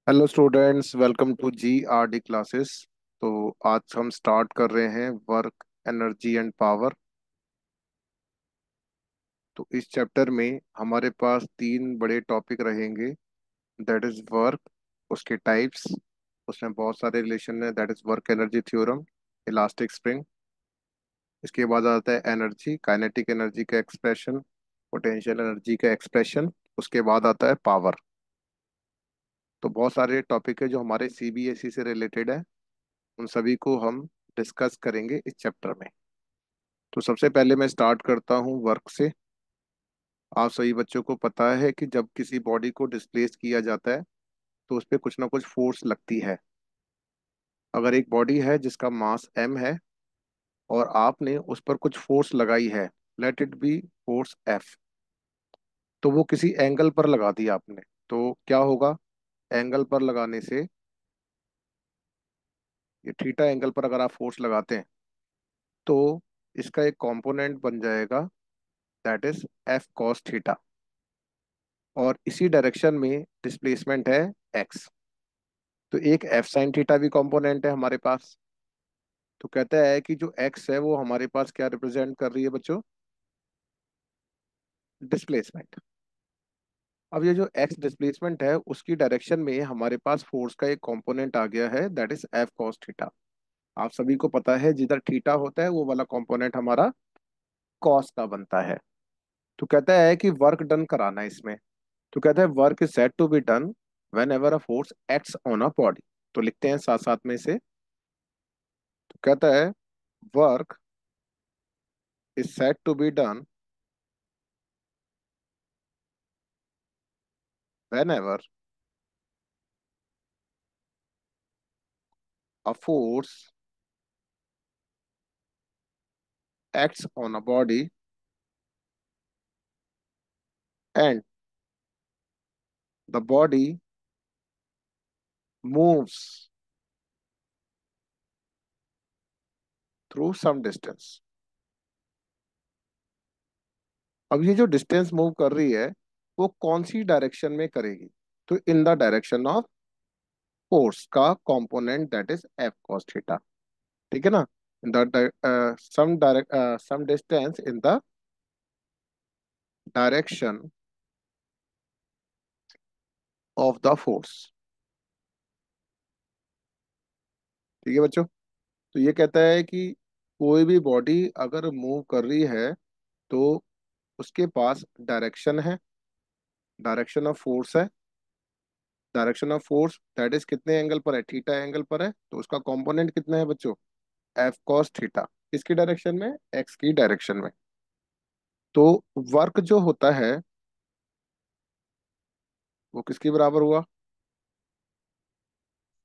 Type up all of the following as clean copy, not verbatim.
Hello students, welcome to G R D classes. तो आज हम स्टार्ट कर रहे हैं वर्क, एनर्जी एंड पावर। तो इस चैप्टर में हमारे पास तीन बड़े टॉपिक रहेंगे। दैट इज वर्क, उसके टाइप्स, उसमें बहुत सारे रिलेशन है। That is work energy theorem, elastic spring. इसके बाद आता है एनर्जी, काइनेटिक एनर्जी का एक्सप्रेशन, पोटेंशियल एनर्जी का एक्सप्रेशन। उसके बाद आता है पावर। तो बहुत सारे टॉपिक है जो हमारे सीबीएसई से रिलेटेड है। उन सभी को हम डिस्कस करेंगे इस चैप्टर में। तो सबसे पहले मैं स्टार्ट करता हूँ वर्क से। आप सभी बच्चों को पता है कि जब किसी बॉडी को डिस्प्लेस किया जाता है तो उस पर कुछ ना कुछ फोर्स लगती है। अगर एक बॉडी है जिसका मास m है और आपने उस पर कुछ फोर्स लगाई है, let it be force F, तो वो किसी एंगल पर लगा दी आपने, तो क्या होगा? एंगल पर लगाने से, ये थीटा एंगल पर अगर आप फोर्स लगाते हैं तो इसका एक कंपोनेंट बन जाएगा, that is F cos theta. और इसी डायरेक्शन में डिस्प्लेसमेंट है x। तो एक एफ साइन थीटा भी कंपोनेंट है हमारे पास। तो कहता है कि जो x है वो हमारे पास क्या रिप्रेजेंट कर रही है बच्चों? डिस्प्लेसमेंट। अब ये जो x डिस्प्लेसमेंट है उसकी डायरेक्शन में हमारे पास फोर्स का एक कंपोनेंट आ गया है, that is F cos theta. आप सभी को पता है जिधर थीटा होता है वो वाला कंपोनेंट हमारा cos का बनता है। तो कहता है कि वर्क डन कराना है इसमें। तो कहता है work is said to be done whenever a force acts on a body. तो लिखते हैं साथ साथ में से। तो कहता है work is said to be done whenever a force acts on a body and the body moves through some distance। अब ये जो डिस्टेंस मूव कर रही है वो कौन सी डायरेक्शन में करेगी? तो in the direction of force का component, that is F cos theta. ठीक है ना? In the some distance in the direction of the force. ठीक है बच्चों? तो ये कहता है कि कोई भी बॉडी अगर मूव कर रही है तो उसके पास डायरेक्शन है, डायरेक्शन ऑफ फोर्स है। Direction of force that is कितने एंगल पर है? थीटा एंगल पर है। तो उसका कंपोनेंट कितना है बच्चों? F cos theta. किसकी डायरेक्शन में? एक्स की डायरेक्शन में। तो वर्क जो होता है वो किसके बराबर हुआ?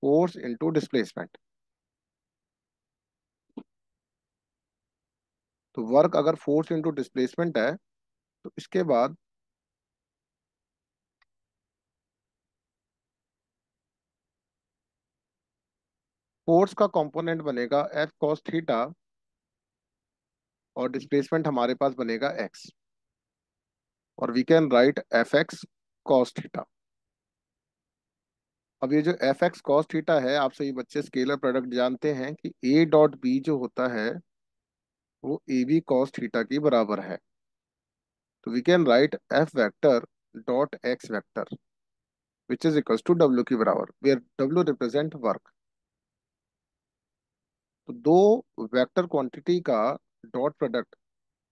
Force into displacement. तो वर्क अगर फोर्स इनटू डिस्प्लेसमेंट है तो इसके बाद फोर्स का कंपोनेंट बनेगा एफ कॉस थीटा और डिस्प्लेसमेंट हमारे पास बनेगा एक्स। और we can write F X cos theta. अब ये जो एफ एक्स कॉस थीटा है, आप सभी बच्चे स्केलर प्रोडक्ट जानते हैं कि ए डॉट बी जो होता है वो ए बी कॉस थीटा की बराबर है। तो we can write F vector dot X vector which is equals to W की बराबर, वेयर डब्ल्यू रिप्रेजेंट वर्क। तो दो वेक्टर क्वांटिटी का डॉट प्रोडक्ट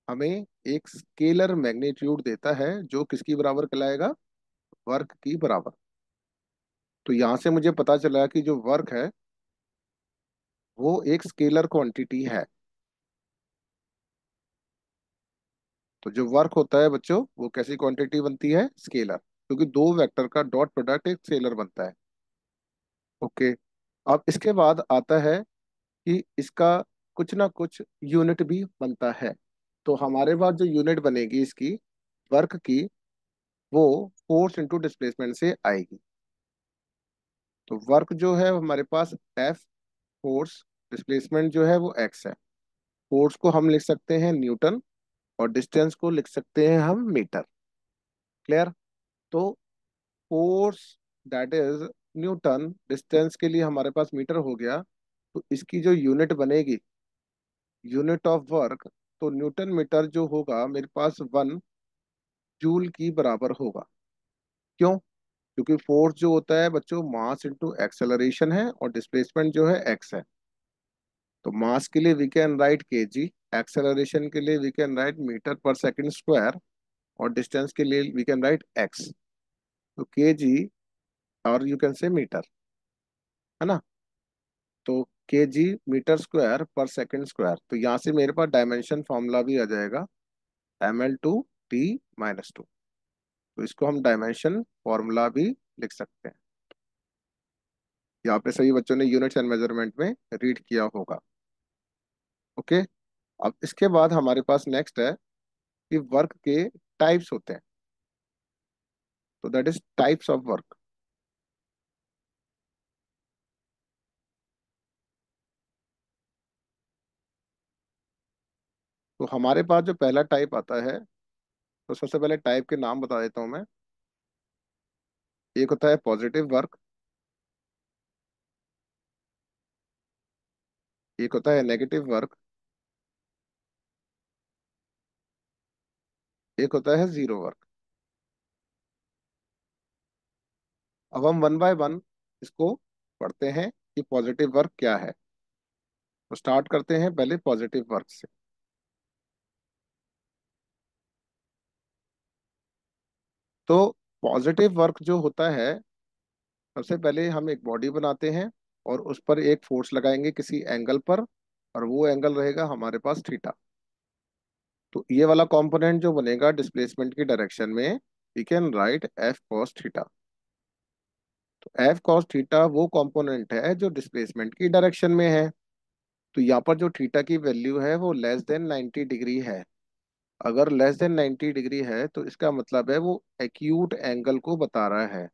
हमें एक स्केलर मैग्नीट्यूड देता है जो किसकी बराबर कहलाएगा? वर्क की बराबर। तो यहां से मुझे पता चला कि जो वर्क है वो एक स्केलर क्वांटिटी है। तो जो वर्क होता है बच्चों वो कैसी क्वांटिटी बनती है? स्केलर, क्योंकि दो वेक्टर का डॉट प्रोडक्ट एक स्केलर बनता है। ओके। अब इसके बाद आता है कि इसका कुछ ना कुछ यूनिट भी बनता है। तो हमारे पास जो यूनिट बनेगी इसकी वर्क की, वो फोर्स इंटू डिस्प्लेसमेंट से आएगी। तो वर्क जो है हमारे पास एफ फोर्स, डिस्प्लेसमेंट जो है वो एक्स है। फोर्स को हम लिख सकते हैं न्यूटन और डिस्टेंस को लिख सकते हैं हम मीटर। क्लियर? तो force that is Newton distance के लिए हमारे पास मीटर हो गया, तो इसकी जो यूनिट बनेगी, यूनिट ऑफ वर्क, तो न्यूटन मीटर जो होगा मेरे पास 1 जूल की बराबर होगा। क्यों? क्योंकि फोर्स जो होता है बच्चों मास इनटू एक्सेलरेशन है, और डिस्प्लेसमेंट जो है एक्स है। तो मास के लिए we can write KG, acceleration के लिए we can write metre per second square, और डिस्टेंस के लिए वी कैन राइट एक्स। तो केजी, और यू कैन से मीटर, है ना। तो KG metre square per second square, तो यहाँ से मेरे पास डायमेंशन फॉर्मूला भी आ जाएगा, ml/t-2। तो इसको हम डायमेंशन फॉर्मूला भी लिख सकते हैं। यहाँ पे सभी बच्चों ने यूनिट्स एंड मेजरमेंट में रीड किया होगा। ओके। अब इसके बाद हमारे पास नेक्स्ट है कि वर्क के टाइप्स होते हैं। तो that is types of work. तो हमारे पास जो पहला टाइप आता है, तो सबसे पहले टाइप के नाम बता देता हूं मैं। एक होता है पॉजिटिव वर्क, एक होता है नेगेटिव वर्क, एक होता है जीरो वर्क। अब हम वन बाय वन इसको पढ़ते हैं कि पॉजिटिव वर्क क्या है। तो स्टार्ट करते हैं पहले पॉजिटिव वर्क से। तो पॉजिटिव वर्क जो होता है, सबसे पहले हम एक बॉडी बनाते हैं और उस पर एक फोर्स लगाएंगे किसी एंगल पर, और वो एंगल रहेगा हमारे पास थीटा। तो ये वाला कंपोनेंट जो बनेगा डिस्प्लेसमेंट की डायरेक्शन में, we can write F cos theta. तो एफ कॉस थीटा वो कंपोनेंट है जो डिस्प्लेसमेंट की डायरेक्शन में है। तो यहाँ पर जो थीटा की वैल्यू है वो लेस देन 90 डिग्री है। अगर लेस देन 90 डिग्री है तो इसका मतलब है वो एक्यूट एंगल को बता रहा है।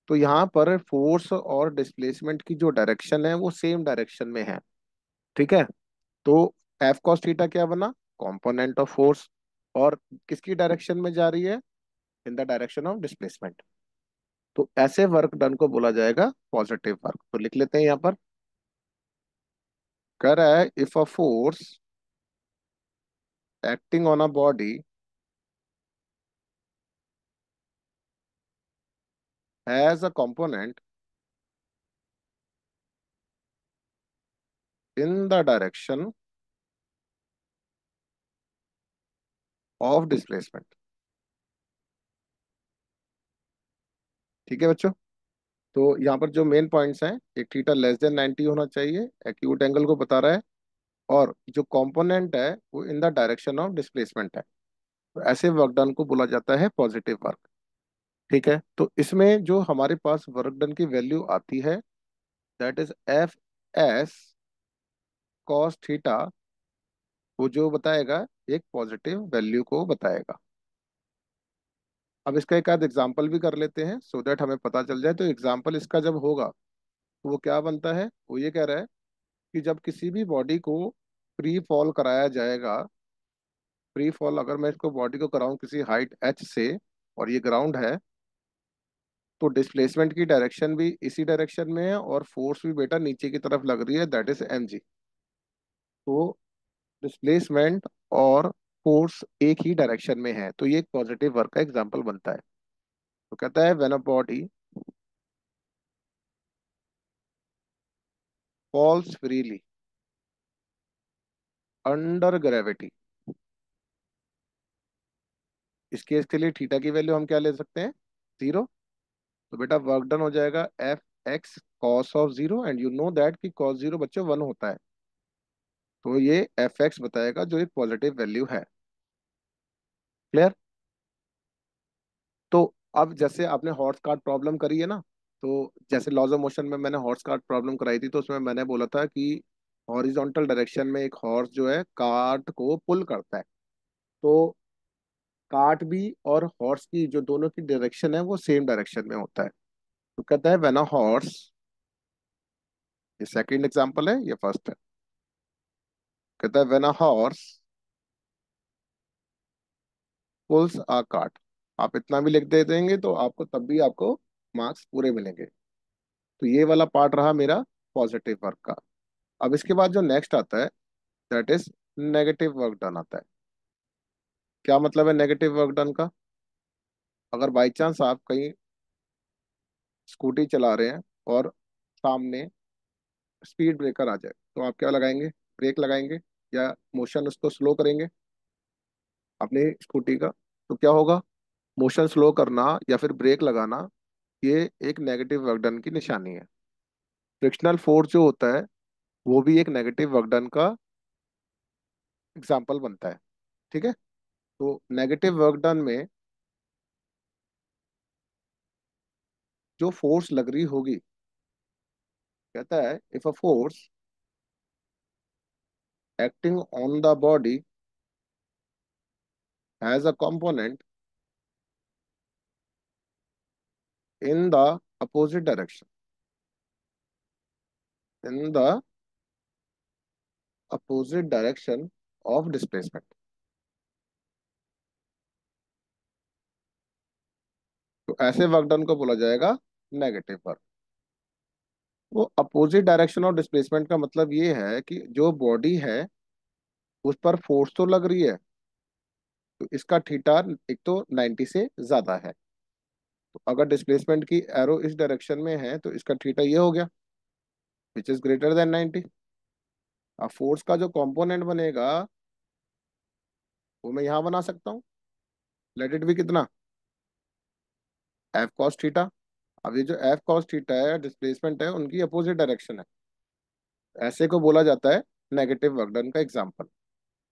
तो यहाँ पर फोर्स और डिस्प्लेसमेंट की जो डायरेक्शन है वो सेम डायरेक्शन में है। ठीक है। तो एफ कॉस थीटा क्या बना? कंपोनेंट ऑफ फोर्स, और किसकी डायरेक्शन में जा रही है? इन द डायरेक्शन ऑफ डिस्प्लेसमेंट। तो ऐसे वर्क डन को बोला जाएगा पॉजिटिव वर्क। तो लिख लेते हैं यहाँ पर। कह रहा है if a force acting on a body has a component in the direction of displacement। ठीक है बच्चों। तो यहाँ पर जो मेन पॉइंट्स हैं, एक थीटा लेस देन 90 होना चाहिए, एक्यूट एंगल को बता रहा है, और जो कंपोनेंट है वो इन द डायरेक्शन ऑफ डिस्प्लेसमेंट है। तो ऐसे वर्क डन को बोला जाता है पॉजिटिव वर्क। ठीक है। तो इसमें जो हमारे पास वर्क डन की वैल्यू आती है, that is F S cos theta, वो जो बताएगा एक पॉजिटिव वैल्यू को बताएगा। अब इसका एक आध एग्जाम्पल भी कर लेते हैं सो दैट हमें पता चल जाए। तो एग्जाम्पल इसका जब होगा तो वो क्या बनता है, वो ये कह रहा है कि जब किसी भी बॉडी को फ्री फॉल कराया जाएगा, फ्री फॉल अगर मैं इसको बॉडी को कराऊं किसी हाइट एच से, और ये ग्राउंड है, तो डिस्प्लेसमेंट की डायरेक्शन भी इसी डायरेक्शन में है, और फोर्स भी बेटा नीचे की तरफ लग रही है, दैट इज एम जी। तो डिस्प्लेसमेंट और फोर्स एक ही डायरेक्शन में है, तो ये एक पॉजिटिव वर्क का एग्जाम्पल बनता है। तो कहता है when a body falls freely under gravity, इस केस के लिए थीटा की वैल्यू हम क्या ले सकते हैं? जीरो। तो बेटा वर्क डन हो जाएगा F X cos of zero, and you know that कि कॉस जीरो बच्चों 1 होता है। तो ये एफ एक्स बताएगा जो एक पॉजिटिव वैल्यू है। क्लियर? तो अब जैसे आपने हॉर्स कार्ट प्रॉब्लम करी है ना, तो जैसे लॉज ऑफ मोशन में मैंने हॉर्स कार्ट प्रॉब्लम कराई थी, तो उसमें मैंने बोला था कि हॉरिजॉन्टल डायरेक्शन में एक हॉर्स जो है कार्ट को पुल करता है। तो कार्ट भी और हॉर्स की जो दोनों की डायरेक्शन है वो सेम डायरेक्शन में होता है। तो कहता है व्हेन अ हॉर्स, ये सेकंड एग्जांपल है, ये फर्स्ट है। कहता है when a horse pools a cart. आप इतना भी लिख दे देंगे तो आपको तब भी आपको मार्क्स पूरे मिलेंगे। तो ये वाला पार्ट रहा मेरा पॉजिटिव वर्क का। अब इसके बाद जो नेक्स्ट आता है that is negative work done आता है। क्या मतलब है नेगेटिव वर्क डन का? अगर बाई चांस आप कहीं स्कूटी चला रहे हैं और सामने स्पीड ब्रेकर आ जाए, तो आप क्या लगाएंगे? ब्रेक लगाएंगे या मोशन उसको स्लो करेंगे अपनी स्कूटी का? तो क्या होगा? मोशन स्लो करना या फिर ब्रेक लगाना, ये एक नेगेटिव वर्क डन की निशानी है। फ्रिक्शनल फोर्स जो होता है वो भी एक नेगेटिव वर्क डन का एग्जाम्पल बनता है। ठीक है। तो नेगेटिव वर्क डन में जो फोर्स लग रही होगी, कहता है if a force acting on the body has a component in the opposite direction, in the opposite direction of displacement, तो ऐसे वर्क डन को बोला जाएगा नेगेटिव वर्क। वो अपोजिट डायरेक्शन ऑफ डिस्प्लेसमेंट का मतलब ये है कि जो बॉडी है उस पर फोर्स तो लग रही है, तो इसका थीटा एक तो 90 से ज्यादा है। तो अगर डिस्प्लेसमेंट की एरो इस डायरेक्शन में है तो इसका थीटा ये हो गया विच इज ग्रेटर देन 90। अब फोर्स का जो कंपोनेंट बनेगा वो मैं यहाँ बना सकता हूँ। लेट इट बी कितना? F cos theta. अब ये जो एफ कॉस थीटा है डिस्प्लेसमेंट है उनकी अपोजिट डायरेक्शन है, ऐसे को बोला जाता है नेगेटिव वर्क डन का एग्जांपल,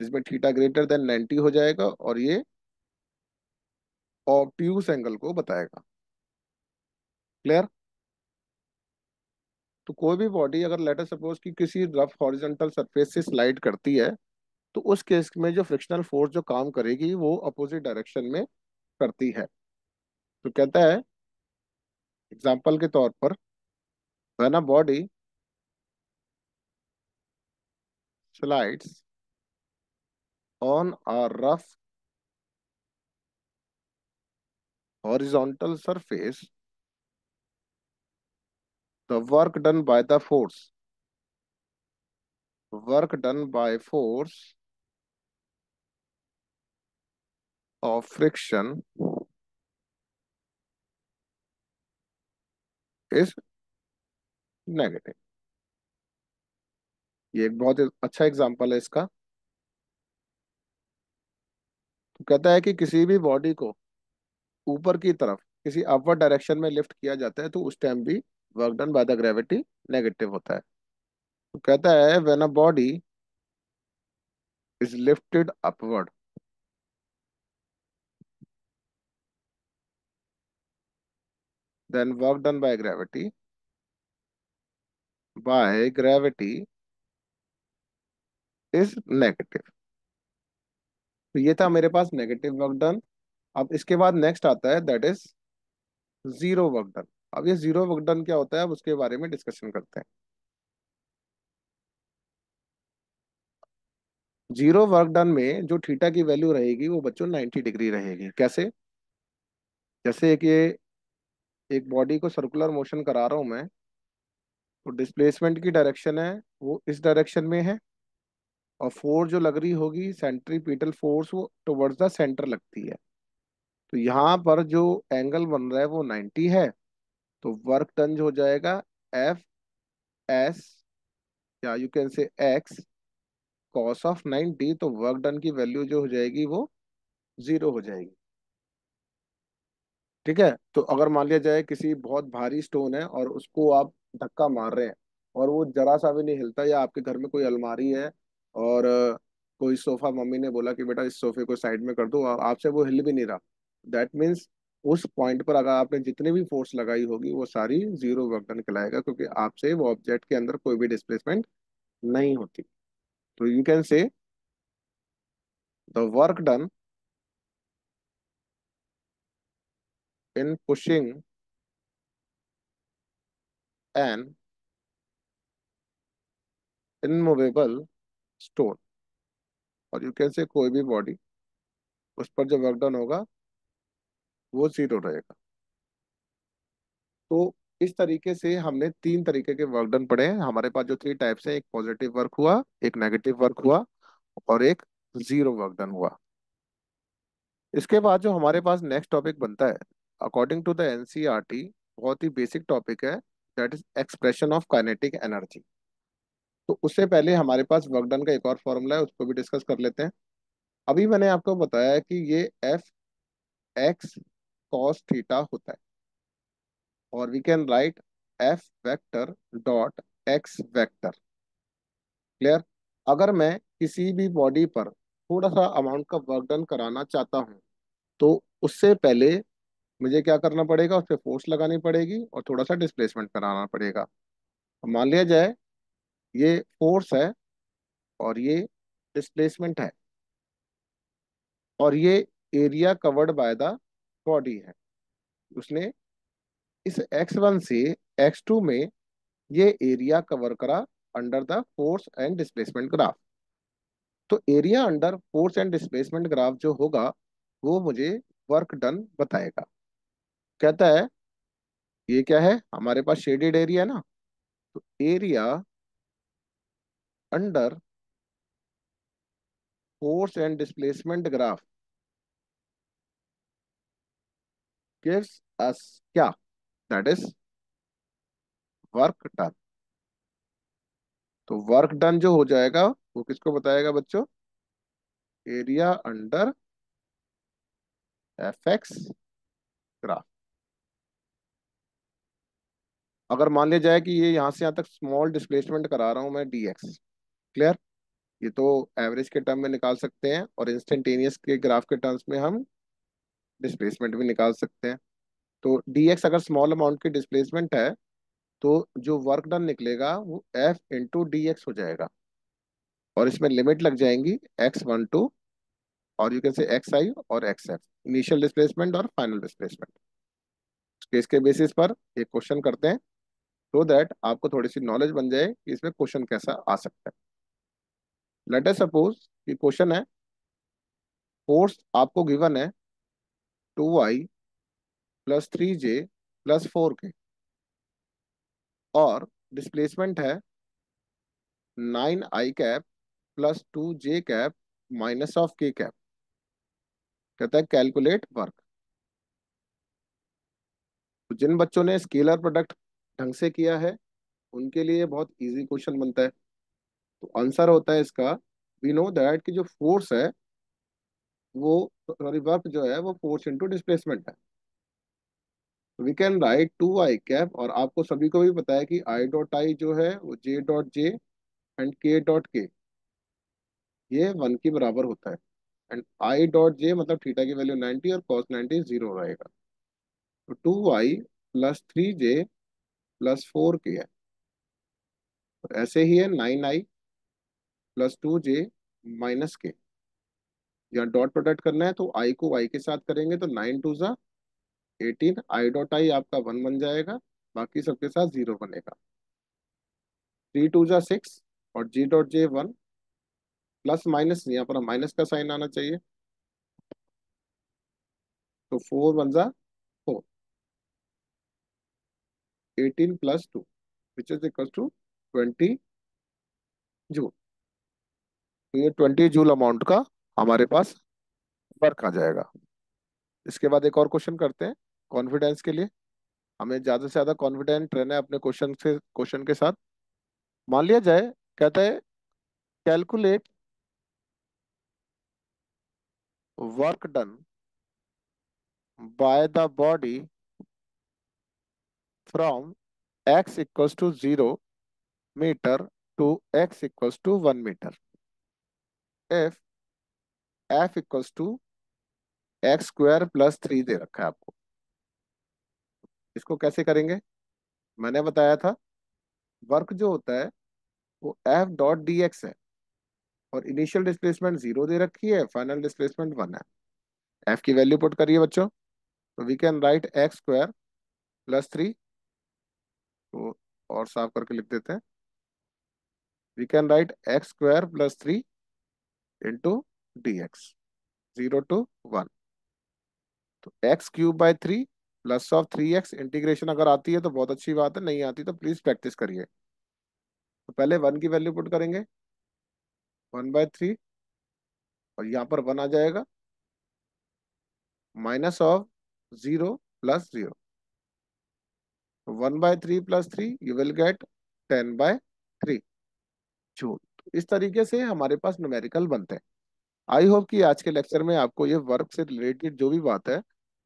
जिसमें थीटा ग्रेटर देन 90 हो जाएगा और ये ऑब्ट्यूस एंगल को बताएगा। क्लियर? तो कोई भी बॉडी अगर लेटर सपोज कि किसी रफ हॉरिजॉन्टल सरफेस से स्लाइड करती है, तो उस केस में जो फ्रिक्शनल फोर्स जो काम करेगी वो अपोजिट डायरेक्शन में करती है। तो कहता है एग्जाम्पल के तौर पर when a body slides on a rough horizontal surface, the work done by force of friction is negative। ये एक बहुत अच्छा एग्जांपल है इसका। तो कहता है कि किसी भी बॉडी को ऊपर की तरफ किसी अपवर्ड डायरेक्शन में लिफ्ट किया जाता है तो उस टाइम भी work done by the gravity negative होता है। तो कहता है when a body is lifted upward, then work done by gravity is negative. तो ये था मेरे पास नेगेटिव वर्क डन। अब इसके बाद नेक्स्ट आता है that is zero work done. अब ये जीरो वर्क डन क्या होता है, अब उसके बारे में डिस्कशन करते हैं। जीरो वर्क डन में जो थीटा की वैल्यू रहेगी वो बच्चों 90 डिग्री रहेगी। कैसे? जैसे एक ये एक बॉडी को सर्कुलर मोशन करा रहा हूं मैं, तो डिस्प्लेसमेंट की डायरेक्शन है वो इस डायरेक्शन में है, और फोर्स जो लग रही होगी सेंट्रीपिटल फोर्स वो टुवर्ड्स द सेंटर लगती है। तो यहाँ पर जो एंगल बन रहा है वो 90 है। तो वर्क डन जो हो जाएगा एफ एस, या यू कैन से एक्स कॉस ऑफ 90। तो वर्क डन की वैल्यू जो हो जाएगी वो जीरो हो जाएगी। ठीक है। तो अगर मान लिया जाए किसी बहुत भारी स्टोन है और उसको आप धक्का मार रहे हैं और वो जरा सा भी नहीं हिलता, या आपके घर में कोई अलमारी है और कोई सोफा मम्मी ने बोला कि बेटा इस सोफे को साइड में कर दो और आपसे वो हिल भी नहीं रहा, दैट मीन्स उस पॉइंट पर अगर आपने जितनी भी फोर्स लगाई होगी वो सारी जीरो वर्क डन कहलाएगा, क्योंकि आपसे वो ऑब्जेक्ट के अंदर कोई भी डिस्प्लेसमेंट नहीं होती। तो you can say the work done in pushing an immovable stone, और यू कैन से कोई भी बॉडी, उस पर जो वर्क डन होगा वो जीरो रहेगा। तो इस तरीके से हमने तीन तरीके के वर्क डन पढ़े हैं। हमारे पास जो थ्री टाइप्स है, एक पॉजिटिव वर्क हुआ, एक नेगेटिव वर्क हुआ, और एक जीरो वर्क डन हुआ। इसके बाद जो हमारे पास नेक्स्ट टॉपिक बनता है, अकॉर्डिंग टू द एनसीईआरटी, बहुत ही बेसिक टॉपिक है, that is expression of kinetic energy. तो उससे पहले हमारे पास वर्क डन का एक और फॉर्मूला है, उसको भी डिस्कस कर लेते हैं। अभी मैंने आपको बताया कि ये एफ एक्स कॉस थीटा होता है, और we can write F vector dot X vector. Clear? अगर मैं किसी भी बॉडी पर थोड़ा सा अमाउंट का वर्क डन कराना चाहता हूँ, तो उससे पहले मुझे क्या करना पड़ेगा, उस पर फोर्स लगानी पड़ेगी और थोड़ा सा डिस्प्लेसमेंट कराना पड़ेगा। मान लिया जाए ये फोर्स है और ये डिस्प्लेसमेंट है, और ये area covered by the body है। उसने इस x1 से x2 में ये एरिया कवर करा under the force and displacement graph. तो area under force and displacement graph जो होगा, वो मुझे वर्क डन बताएगा। कहता है ये क्या है, हमारे पास शेडेड एरिया ना, तो area under force and displacement graph gives us क्या, दैट इज वर्क डन। तो वर्क डन जो हो जाएगा वो किसको बताएगा बच्चों, area under F x graph. अगर मान लिया जाए कि ये यहाँ से यहाँ तक स्मॉल डिस्प्लेसमेंट करा रहा हूँ मैं डी एक्स। क्लियर? ये तो एवरेज के टर्म में निकाल सकते हैं, और इंस्टेंटेनियस के ग्राफ के टर्म्स में हम डिस्प्लेसमेंट भी निकाल सकते हैं। तो डी एक्स अगर स्मॉल अमाउंट की डिस्प्लेसमेंट है, तो जो वर्क डन निकलेगा वो एफ इंटू डी एक्स हो जाएगा, और इसमें लिमिट लग जाएंगी x12, और यू कैन से एक्स आई और एक्स एफ, इनिशियल डिस्प्लेसमेंट और फाइनल डिस्प्लेसमेंट। केस के बेसिस पर एक क्वेश्चन करते हैं, सो दैट आपको थोड़ी सी नॉलेज बन जाए कि इसमें क्वेश्चन कैसा आ सकता है। लेट अस सपोज कि क्वेश्चन है, फोर्स आपको गिवन है 2i plus 3j plus 4k, और डिस्प्लेसमेंट है 9i cap plus 2j cap minus of k cap. कहता है कैलकुलेट वर्क। तो जिन बच्चों ने स्केलर प्रोडक्ट ढंग से किया है, उनके लिए बहुत इजी क्वेश्चन बनता है। तो आंसर होता है इसका, वी नो दैट कि जो फोर्स है वो, सॉरी वर्क जो है वो फोर्स इंटू डिस्प्लेसमेंट है। We can write 2i cap, और आपको सभी को भी पता है कि आई डॉट आई जो है वो जे डॉट जे एंड के डॉट के, ये 1 के बराबर होता है। एंड आई डॉट जे मतलब थीटा की वैल्यू 90 और कॉस 90 जीरो रहेगा। तो 2i plus 3j plus 4k है। तो ऐसे ही है 9i प्लस 2j माइनस के। यहाँ डॉट प्रोडक्ट करना है, तो आई को y के साथ करेंगे तो 9 2 जा 18, आई डॉट आई आपका 1 बन जाएगा, बाकी सबके साथ जीरो बनेगा। 3 2 जा 6, और जी डॉट जे 1, प्लस माइनस यहाँ पर माइनस का साइन आना चाहिए, तो 4 1 जा 4, 18 plus 2 which is equal to 20 joule. तो ये 20 जूल अमाउंट का हमारे पास वर्क आ जाएगा। इसके बाद एक और क्वेश्चन करते हैं कॉन्फिडेंस के लिए। हमें ज्यादा से ज्यादा कॉन्फिडेंट रहना है अपने क्वेश्चन के साथ। मान लिया जाए, कहता है calculate work done by the body from x equals to 0 metre to x equals to 1 metre, if f equals to x² plus 3 दे रखा है आपको। इसको कैसे करेंगे, मैंने बताया था वर्क जो होता है वो f डॉट डी एक्स है, और इनिशियल डिस्प्लेसमेंट 0 दे रखी है, फाइनल डिस्प्लेसमेंट 1 है। f की वैल्यू पुट करिए बच्चों, तो we can write x² plus 3, तो और साफ करके लिख देते हैं, we can write x² plus 3 into D X, 0 to 1। तो x³ बाय 3 +3x इंटीग्रेशन अगर आती है तो बहुत अच्छी बात है, नहीं आती तो प्लीज प्रैक्टिस करिए। तो पहले 1 की वैल्यू पुट करेंगे, 1/3, और यहाँ पर 1 आ जाएगा, -0 1/3 + 3 यू विल गेट 10/3 जूल। इस तरीके से हमारे पास न्यूमेरिकल बनते हैं। आई होप कि आज के लेक्चर में आपको ये वर्क से रिलेटेड जो भी बात है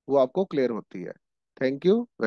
वो आपको क्लियर होती है। Thank you.